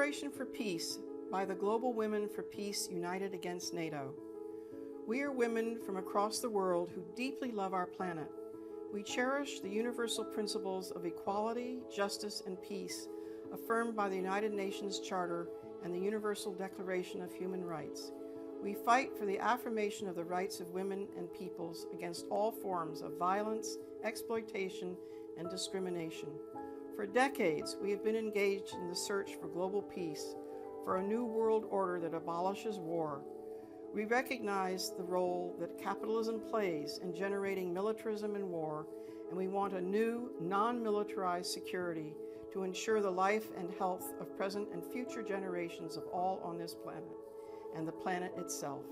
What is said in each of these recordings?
Declaration for Peace by the Global Women for Peace United Against NATO. We are women from across the world who deeply love our planet. We cherish the universal principles of equality, justice, and peace affirmed by the United Nations Charter and the Universal Declaration of Human Rights. We fight for the affirmation of the rights of women and peoples against all forms of violence, exploitation, and discrimination. For decades, we have been engaged in the search for global peace, for a new world order that abolishes war. We recognize the role that capitalism plays in generating militarism and war, and we want a new, non-militarized security to ensure the life and health of present and future generations of all on this planet, and the planet itself.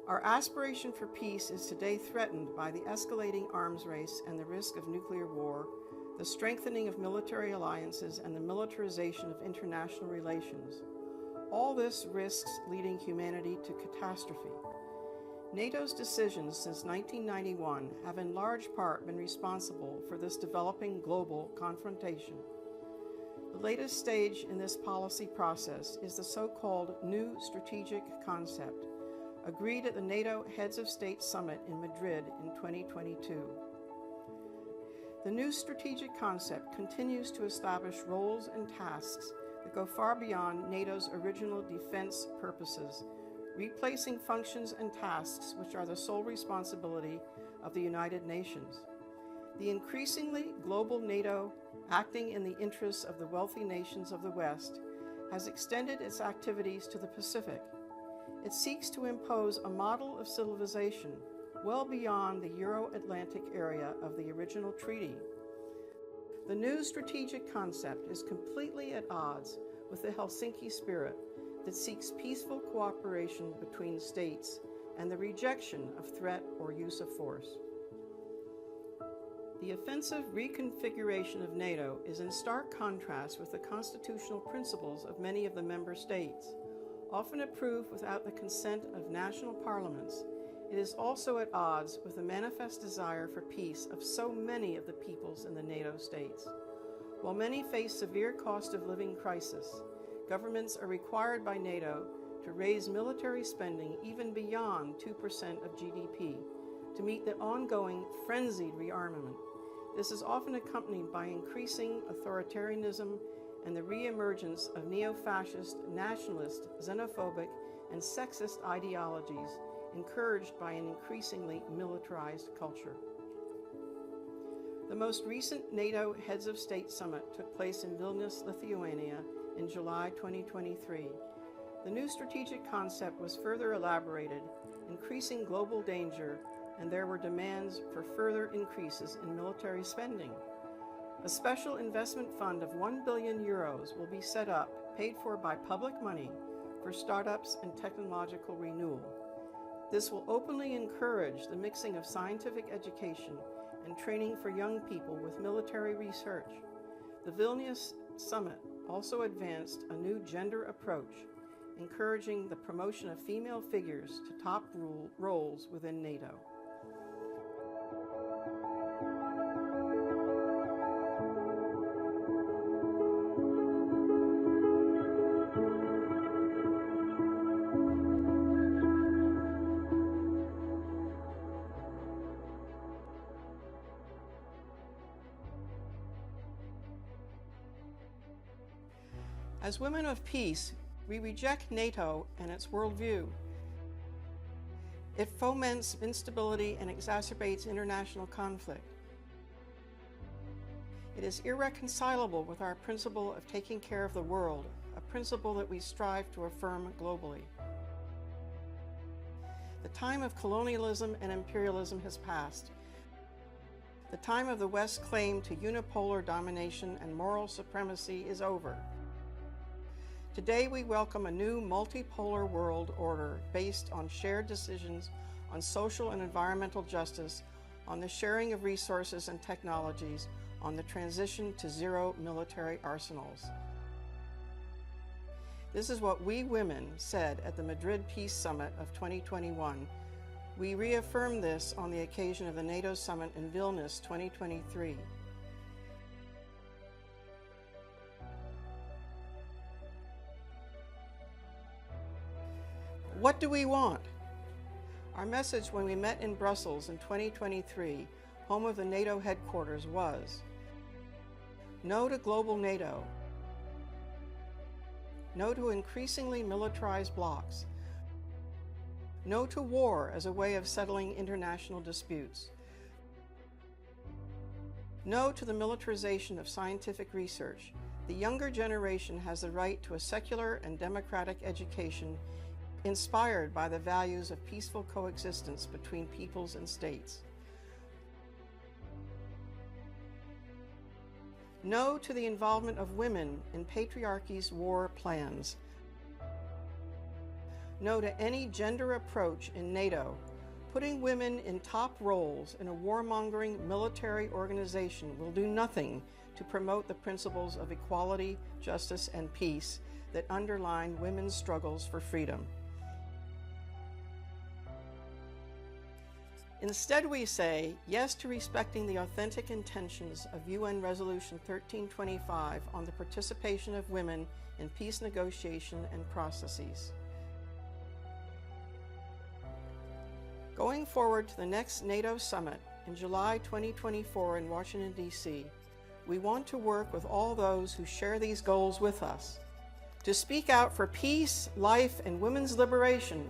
Our aspiration for peace is today threatened by the escalating arms race and the risk of nuclear war, the strengthening of military alliances, and the militarization of international relations. All this risks leading humanity to catastrophe. NATO's decisions since 1991 have in large part been responsible for this developing global confrontation. The latest stage in this policy process is the so-called New Strategic Concept, agreed at the NATO Heads of State Summit in Madrid in 2022. The New Strategic Concept continues to establish roles and tasks that go far beyond NATO's original defense purposes, replacing functions and tasks which are the sole responsibility of the United Nations. The increasingly global NATO, acting in the interests of the wealthy nations of the West, has extended its activities to the Pacific. It seeks to impose a model of civilization well beyond the Euro-Atlantic area of the original treaty. The new strategic concept is completely at odds with the Helsinki spirit that seeks peaceful cooperation between states and the rejection of threat or use of force. The offensive reconfiguration of NATO is in stark contrast with the constitutional principles of many of the member states. Often approved without the consent of national parliaments, it is also at odds with the manifest desire for peace of so many of the peoples in the NATO states. While many face severe cost of living crisis, governments are required by NATO to raise military spending even beyond 2% of GDP to meet the ongoing frenzied rearmament. This is often accompanied by increasing authoritarianism and the re-emergence of neo-fascist, nationalist, xenophobic, and sexist ideologies encouraged by an increasingly militarized culture. The most recent NATO Heads of State Summit took place in Vilnius, Lithuania in July 2023. The new strategic concept was further elaborated, increasing global danger, and there were demands for further increases in military spending. A special investment fund of 1 billion euros will be set up, paid for by public money, for startups and technological renewal. This will openly encourage the mixing of scientific education and training for young people with military research. The Vilnius Summit also advanced a new gender approach, encouraging the promotion of female figures to top roles within NATO. As women of peace, we reject NATO and its worldview. It foments instability and exacerbates international conflict. It is irreconcilable with our principle of taking care of the world, a principle that we strive to affirm globally. The time of colonialism and imperialism has passed. The time of the West's claim to unipolar domination and moral supremacy is over. Today we welcome a new multipolar world order based on shared decisions on social and environmental justice, on the sharing of resources and technologies, on the transition to zero military arsenals. This is what we women said at the Madrid Peace Summit of 2021. We reaffirmed this on the occasion of the NATO Summit in Vilnius 2023. What do we want? Our message when we met in Brussels in 2023, home of the NATO headquarters, was no to global NATO, no to increasingly militarized blocs, no to war as a way of settling international disputes, no to the militarization of scientific research. The younger generation has the right to a secular and democratic education inspired by the values of peaceful coexistence between peoples and states. No to the involvement of women in patriarchy's war plans. No to any gender approach in NATO. Putting women in top roles in a warmongering military organization will do nothing to promote the principles of equality, justice, and peace that underline women's struggles for freedom. Instead, we say yes to respecting the authentic intentions of UN Resolution 1325 on the participation of women in peace negotiation and processes. Going forward to the next NATO summit in July 2024 in Washington, D.C., we want to work with all those who share these goals with us to speak out for peace, life, and women's liberation